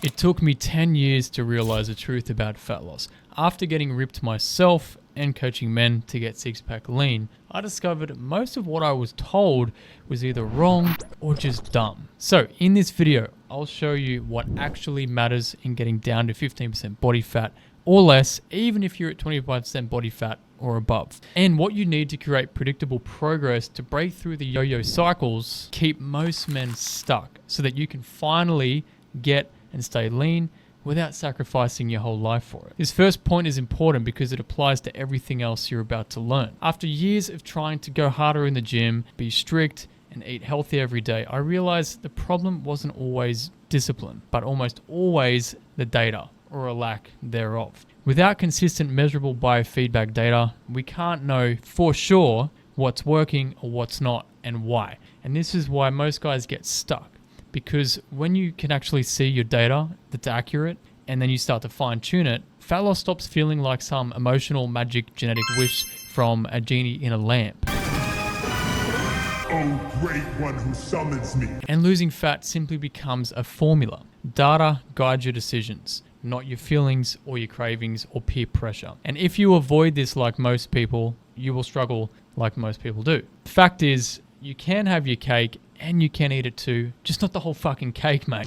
It took me 10 years to realize the truth about fat loss. After getting ripped myself and coaching men to get six-pack lean, I discovered most of what I was told was either wrong or just dumb. So in this video, I'll show you what actually matters in getting down to 15% body fat or less, even if you're at 25% body fat or above, and what you need to create predictable progress to break through the yo-yo cycles, keep most men stuck so that you can finally get and stay lean without sacrificing your whole life for it. This first point is important because it applies to everything else you're about to learn. After years of trying to go harder in the gym, be strict, and eat healthy every day, I realized the problem wasn't always discipline, but almost always the data, or a lack thereof. Without consistent measurable biofeedback data, we can't know for sure what's working or what's not and why. And this is why most guys get stuck. Because when you can actually see your data that's accurate and then you start to fine tune it, fat loss stops feeling like some emotional magic genetic wish from a genie in a lamp. Oh, great one who summons me. And losing fat simply becomes a formula. Data guides your decisions, not your feelings or your cravings or peer pressure. And if you avoid this like most people, you will struggle like most people do. The fact is, you can have your cake and you can eat it too, just not the whole fucking cake, mate.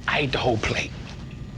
I ate the whole plate.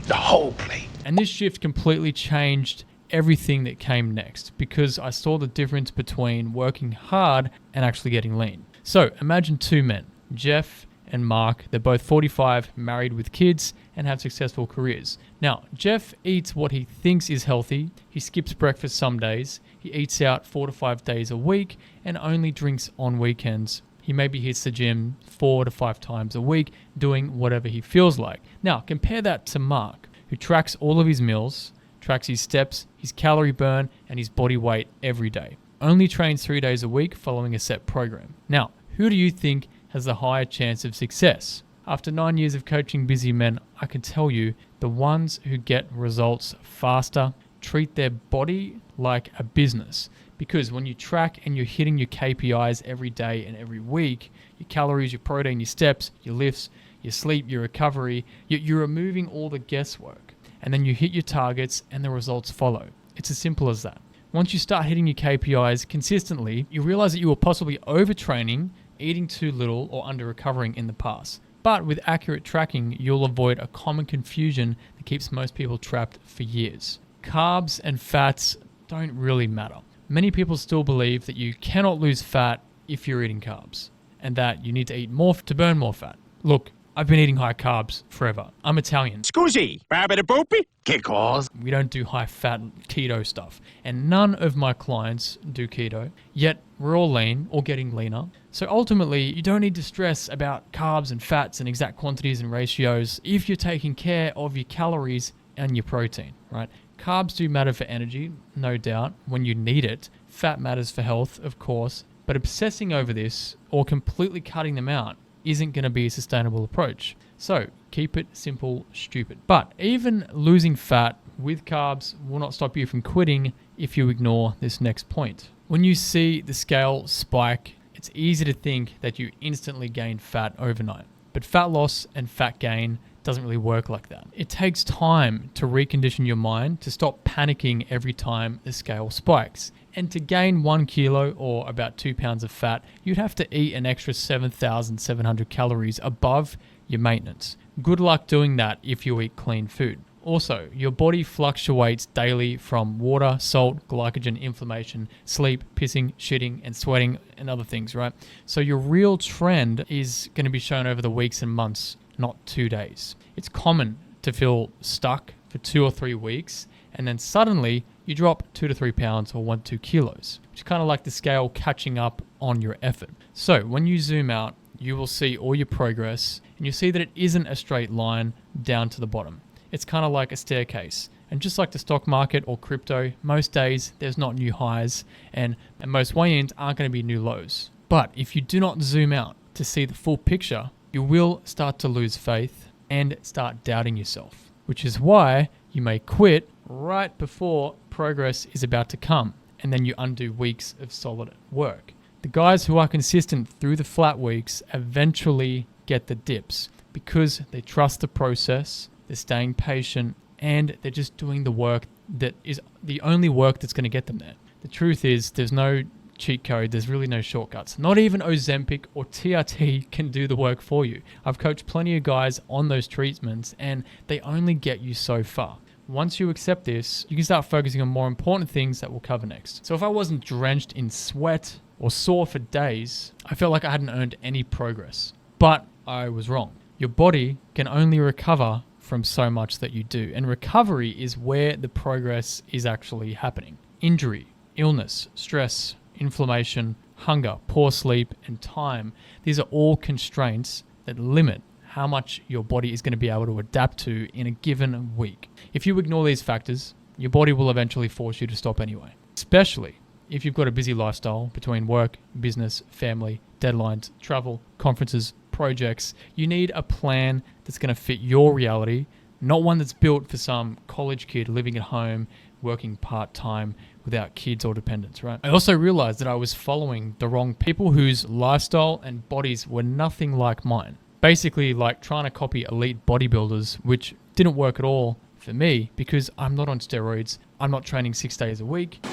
The whole plate. And this shift completely changed everything that came next because I saw the difference between working hard and actually getting lean. So imagine two men, Jeff and Mark. They're both 45, married with kids, and have successful careers. Now, Jeff eats what he thinks is healthy. He skips breakfast some days. He eats out 4 to 5 days a week and only drinks on weekends. He maybe hits the gym 4 to 5 times a week, doing whatever he feels like. Now, compare that to Mark, who tracks all of his meals, tracks his steps, his calorie burn, and his body weight every day. Only trains 3 days a week following a set program. Now, who do you think has the higher chance of success? After 9 years of coaching busy men, I can tell you the ones who get results faster treat their body like a business. Because when you track and you're hitting your KPIs every day and every week, your calories, your protein, your steps, your lifts, your sleep, your recovery, you're removing all the guesswork. And then you hit your targets and the results follow. It's as simple as that. Once you start hitting your KPIs consistently, you realize that you were possibly overtraining, eating too little, or under-recovering in the past. But with accurate tracking, you'll avoid a common confusion that keeps most people trapped for years. Carbs and fats don't really matter. Many people still believe that you cannot lose fat if you're eating carbs, and that you need to eat more to burn more fat. Look, I've been eating high carbs forever. I'm Italian. Scusi, rabbit a boopy? Che cosa? We don't do high fat keto stuff, and none of my clients do keto, yet we're all lean or getting leaner. So ultimately, you don't need to stress about carbs and fats and exact quantities and ratios if you're taking care of your calories and your protein, right? Carbs do matter for energy, no doubt, when you need it. Fat matters for health, of course, but obsessing over this or completely cutting them out isn't going to be a sustainable approach. So keep it simple, stupid. But even losing fat with carbs will not stop you from quitting if you ignore this next point. When you see the scale spike, it's easy to think that you instantly gain fat overnight. But fat loss and fat gain doesn't really work like that. It takes time to recondition your mind to stop panicking every time the scale spikes. And to gain 1 kilo or about 2 pounds of fat, you'd have to eat an extra 7,700 calories above your maintenance. Good luck doing that if you eat clean food. Also, your body fluctuates daily from water, salt, glycogen, inflammation, sleep, pissing, shitting, and sweating, and other things, right? So your real trend is going to be shown over the weeks and months, not 2 days. It's common to feel stuck for 2 or 3 weeks, and then suddenly you drop 2 to 3 pounds or 1 to 2 kilos, which is kind of like the scale catching up on your effort. So when you zoom out, you will see all your progress, and you see that it isn't a straight line down to the bottom. It's kind of like a staircase. And just like the stock market or crypto, most days there's not new highs, and most weigh-ins aren't going to be new lows. But if you do not zoom out to see the full picture, you will start to lose faith and start doubting yourself, which is why you may quit right before progress is about to come, and then you undo weeks of solid work. The guys who are consistent through the flat weeks eventually get the dips, because they trust the process, they're staying patient, and they're just doing the work that is the only work that's going to get them there. The truth is, there's no cheat code, there's really no shortcuts. Not even Ozempic or TRT can do the work for you. I've coached plenty of guys on those treatments, and they only get you so far. Once you accept this, you can start focusing on more important things that we'll cover next. So if I wasn't drenched in sweat or sore for days, I felt like I hadn't earned any progress. But I was wrong. Your body can only recover from so much that you do, and recovery is where the progress is actually happening. Injury, illness, stress, inflammation, hunger, poor sleep, and time. These are all constraints that limit how much your body is going to be able to adapt to in a given week. If you ignore these factors, your body will eventually force you to stop anyway, especially if you've got a busy lifestyle between work, business, family, deadlines, travel, conferences, projects. You need a plan that's going to fit your reality, not one that's built for some college kid living at home, working part-time without kids or dependents, right? I also realized that I was following the wrong people whose lifestyle and bodies were nothing like mine. Basically like trying to copy elite bodybuilders, which didn't work at all for me because I'm not on steroids, I'm not training 6 days a week,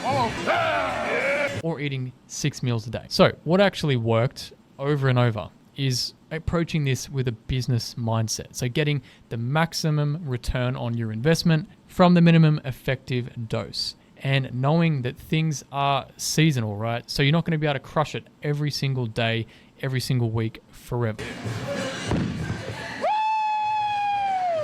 or eating 6 meals a day. So what actually worked over and over is approaching this with a business mindset. So getting the maximum return on your investment from the minimum effective dose, and knowing that things are seasonal, right? So you're not going to be able to crush it every single day, every single week, forever.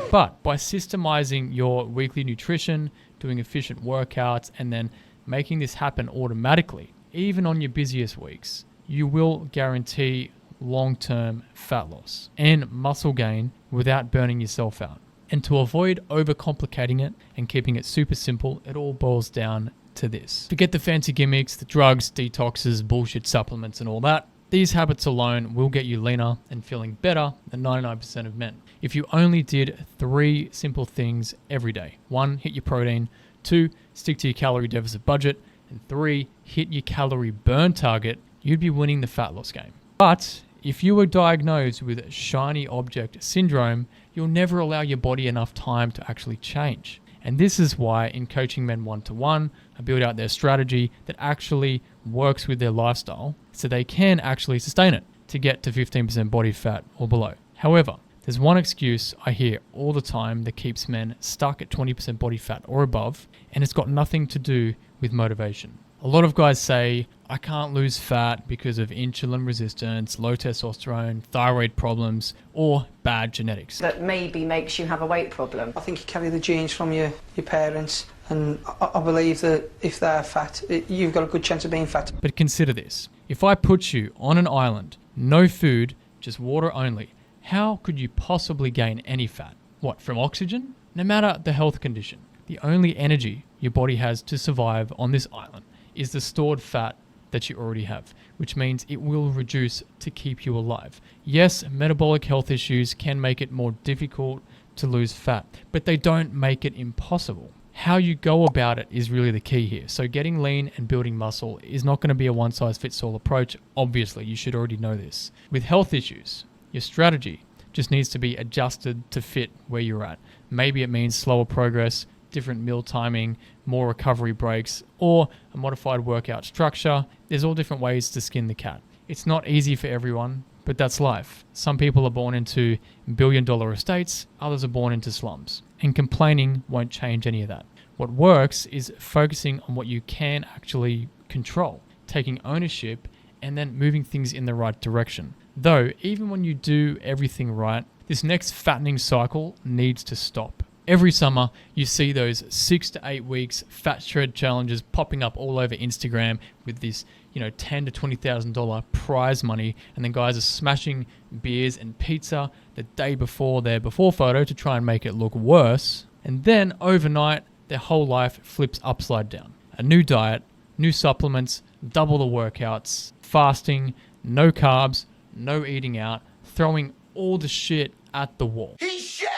But by systemizing your weekly nutrition, doing efficient workouts, and then making this happen automatically, even on your busiest weeks, you will guarantee long-term fat loss and muscle gain without burning yourself out. And to avoid overcomplicating it and keeping it super simple, it all boils down to this. Forget the fancy gimmicks, the drugs, detoxes, bullshit supplements, and all that. These habits alone will get you leaner and feeling better than 99% of men. If you only did 3 simple things every day. 1, hit your protein. 2, stick to your calorie deficit budget. And 3, hit your calorie burn target, you'd be winning the fat loss game. But if you were diagnosed with shiny object syndrome, you'll never allow your body enough time to actually change. And this is why in coaching men one-to-one, I build out their strategy that actually works with their lifestyle so they can actually sustain it to get to 15% body fat or below. However, there's one excuse I hear all the time that keeps men stuck at 20% body fat or above, and it's got nothing to do with motivation. A lot of guys say, I can't lose fat because of insulin resistance, low testosterone, thyroid problems, or bad genetics. That maybe makes you have a weight problem. I think you carry the genes from your parents, and I believe that if they're fat, you've got a good chance of being fat. But consider this. If I put you on an island, no food, just water only, how could you possibly gain any fat? What, from oxygen? No matter the health condition, the only energy your body has to survive on this island is the stored fat that you already have, which means it will reduce to keep you alive. Yes, metabolic health issues can make it more difficult to lose fat, but they don't make it impossible. How you go about it is really the key here. So getting lean and building muscle is not going to be a one-size-fits-all approach. Obviously, you should already know this. With health issues, your strategy just needs to be adjusted to fit where you're at. Maybe it means slower progress, different meal timing, more recovery breaks, or a modified workout structure. There's all different ways to skin the cat. It's not easy for everyone, but that's life. Some people are born into billion-dollar estates, others are born into slums, and complaining won't change any of that. What works is focusing on what you can actually control, taking ownership, and then moving things in the right direction. Though, even when you do everything right, this next fattening cycle needs to stop. Every summer, you see those 6 to 8 weeks fat shred challenges popping up all over Instagram with this, $10,000 to $20,000 prize money, and then guys are smashing beers and pizza the day before their before photo to try and make it look worse. And then overnight, their whole life flips upside down. A new diet, new supplements, double the workouts, fasting, no carbs, no eating out, throwing all the shit at the wall. He shit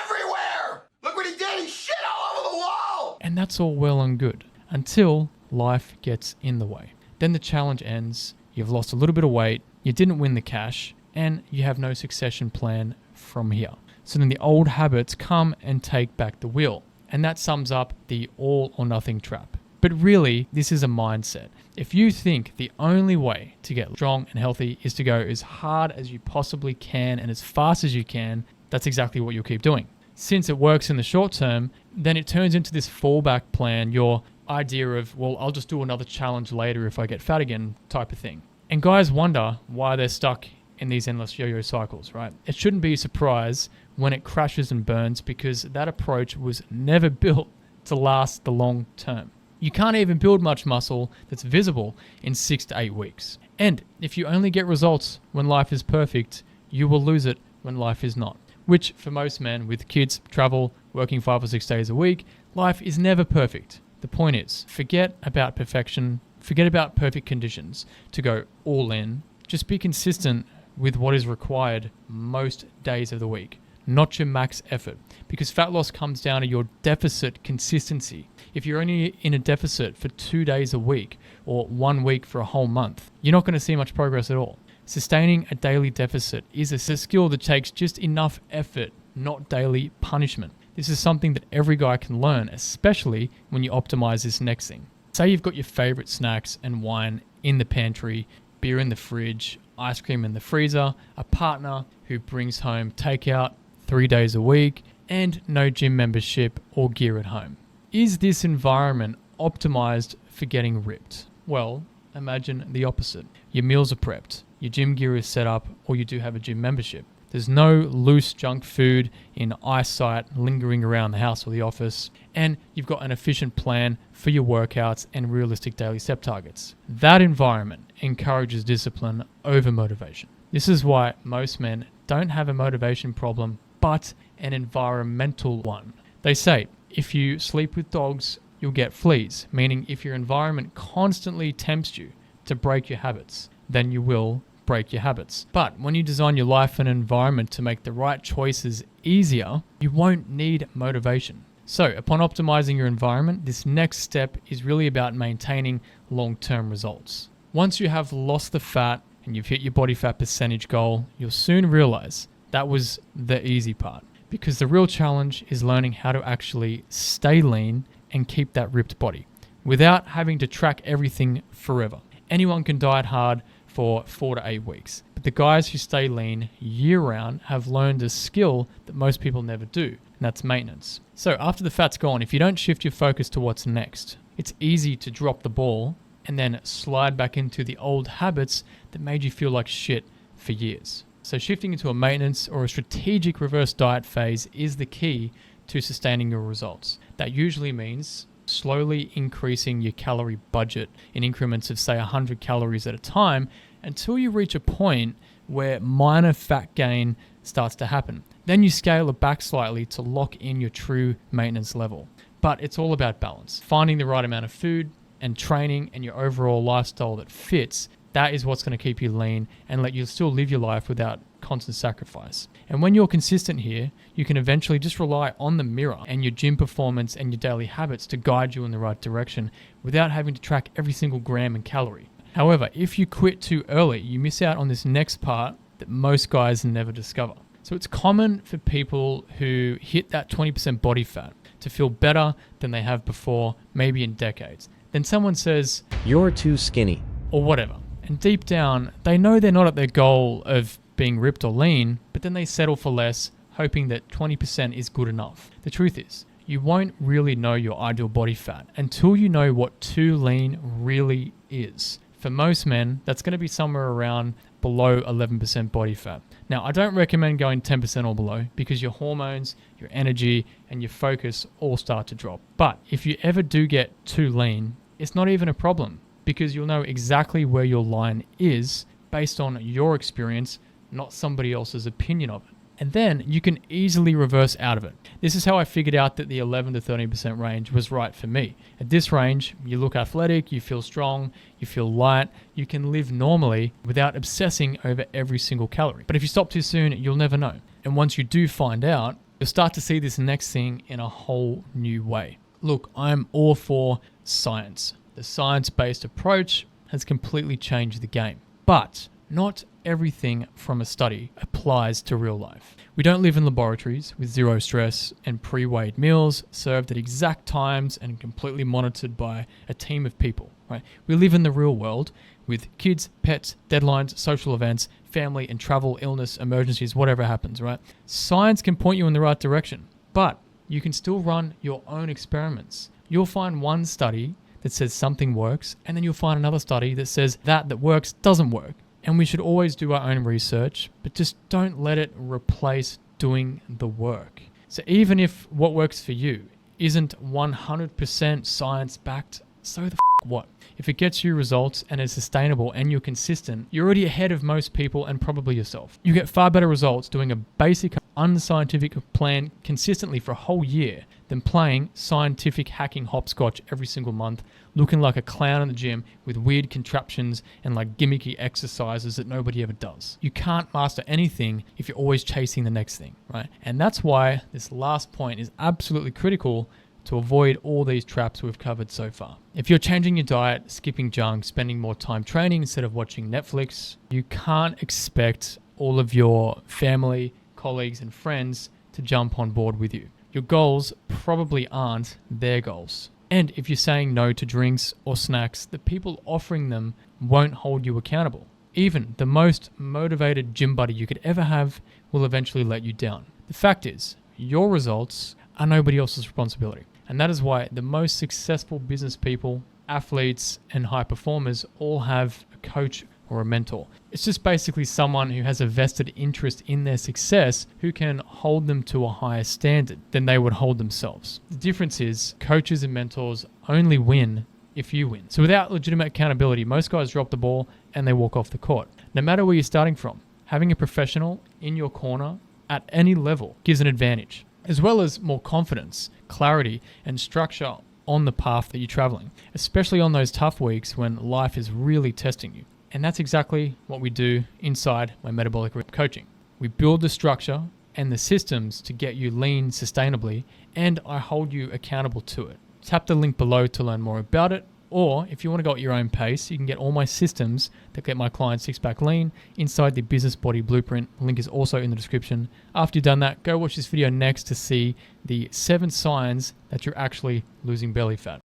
everywhere! Look what he did! He shit all over the wall! And that's all well and good until life gets in the way. Then the challenge ends, you've lost a little bit of weight, you didn't win the cash, and you have no succession plan from here. So then the old habits come and take back the wheel. And that sums up the all or nothing trap. But really, this is a mindset. If you think the only way to get strong and healthy is to go as hard as you possibly can and as fast as you can, that's exactly what you'll keep doing. Since it works in the short term, then it turns into this fallback plan, your idea of, well, I'll just do another challenge later if I get fat again type of thing. And guys wonder why they're stuck in these endless yo-yo cycles, right? It shouldn't be a surprise when it crashes and burns, because that approach was never built to last the long term. You can't even build much muscle that's visible in 6 to 8 weeks. And if you only get results when life is perfect, you will lose it when life is not. Which for most men with kids, travel, working 5 or 6 days a week, life is never perfect. The point is, forget about perfection, forget about perfect conditions to go all in. Just be consistent with what is required most days of the week, not your max effort, because fat loss comes down to your deficit consistency. If you're only in a deficit for 2 days a week or 1 week for a whole month, you're not going to see much progress at all. Sustaining a daily deficit is a skill that takes just enough effort, not daily punishment. This is something that every guy can learn, especially when you optimize this next thing. Say you've got your favorite snacks and wine in the pantry, beer in the fridge, ice cream in the freezer, a partner who brings home takeout 3 days a week, and no gym membership or gear at home. Is this environment optimized for getting ripped? Well, imagine the opposite. Your meals are prepped, your gym gear is set up, or you do have a gym membership. There's no loose junk food in eyesight lingering around the house or the office, and you've got an efficient plan for your workouts and realistic daily step targets. That environment encourages discipline over motivation. This is why most men don't have a motivation problem, but an environmental one. They say, if you sleep with dogs, you'll get fleas, meaning if your environment constantly tempts you to break your habits, then you will break your habits. But when you design your life and environment to make the right choices easier, you won't need motivation. So upon optimizing your environment, this next step is really about maintaining long-term results. Once you have lost the fat and you've hit your body fat percentage goal, you'll soon realize that was the easy part, because the real challenge is learning how to actually stay lean and keep that ripped body without having to track everything forever. Anyone can diet hard for 4 to 8 weeks, but the guys who stay lean year round have learned a skill that most people never do, and that's maintenance. So after the fat's gone, if you don't shift your focus to what's next, it's easy to drop the ball and then slide back into the old habits that made you feel like shit for years. So shifting into a maintenance or a strategic reverse diet phase is the key to sustaining your results. That usually means slowly increasing your calorie budget in increments of say 100 calories at a time until you reach a point where minor fat gain starts to happen. Then you scale it back slightly to lock in your true maintenance level. But it's all about balance. Finding the right amount of food and training and your overall lifestyle that fits, that is what's going to keep you lean and let you still live your life without constant sacrifice. And when you're consistent here, you can eventually just rely on the mirror and your gym performance and your daily habits to guide you in the right direction without having to track every single gram and calorie. However, if you quit too early, you miss out on this next part that most guys never discover. So it's common for people who hit that 20% body fat to feel better than they have before, maybe in decades. Then someone says, "You're too skinny," or whatever. And deep down, they know they're not at their goal of being ripped or lean, but then they settle for less, hoping that 20% is good enough. The truth is, you won't really know your ideal body fat until you know what too lean really is. For most men, that's going to be somewhere around below 11% body fat. Now, I don't recommend going 10% or below because your hormones, your energy, and your focus all start to drop. But if you ever do get too lean, it's not even a problem because you'll know exactly where your line is based on your experience, not somebody else's opinion of it. And then you can easily reverse out of it. This is how I figured out that the 11 to 13% range was right for me. At this range, you look athletic, you feel strong, you feel light, you can live normally without obsessing over every single calorie. But if you stop too soon, you'll never know. And once you do find out, you'll start to see this next thing in a whole new way. Look, I'm all for science. The science-based approach has completely changed the game. But not everything from a study applies to real life, We don't live in laboratories with zero stress and pre-weighed meals served at exact times and completely monitored by a team of people, right? We live in the real world with kids, pets, deadlines, social events, family and travel, illness, emergencies, whatever happens, right? Science can point you in the right direction, but you can still run your own experiments. You'll find one study that says something works, and then you'll find another study that says that works doesn't work. And we should always do our own research, but just don't let it replace doing the work. So even if what works for you isn't 100% science-backed, so the what? If it gets you results and is sustainable and you're consistent, you're already ahead of most people and probably yourself. You get far better results doing a basic, unscientific plan consistently for a whole year than playing scientific hacking hopscotch every single month, looking like a clown in the gym with weird contraptions and like gimmicky exercises that nobody ever does. You can't master anything if you're always chasing the next thing, right? And that's why this last point is absolutely critical to avoid all these traps we've covered so far. If you're changing your diet, skipping junk, spending more time training instead of watching Netflix, you can't expect all of your family, colleagues, and friends to jump on board with you. Your goals probably aren't their goals. And if you're saying no to drinks or snacks, the people offering them won't hold you accountable. Even the most motivated gym buddy you could ever have will eventually let you down. The fact is, your results are nobody else's responsibility. And that is why the most successful business people, athletes, and high performers all have a coach or a mentor. It's just basically someone who has a vested interest in their success who can hold them to a higher standard than they would hold themselves. The difference is coaches and mentors only win if you win. So without legitimate accountability, most guys drop the ball and they walk off the court. No matter where you're starting from, having a professional in your corner at any level gives an advantage, as well as more confidence, clarity, and structure on the path that you're traveling, especially on those tough weeks when life is really testing you. And that's exactly what we do inside my metabolic coaching. We build the structure and the systems to get you lean sustainably, and I hold you accountable to it. Tap the link below to learn more about it, or if you want to go at your own pace, you can get all my systems that get my clients six-pack lean inside the Business Body Blueprint. The link is also in the description. After you've done that, go watch this video next to see the 7 signs that you're actually losing belly fat.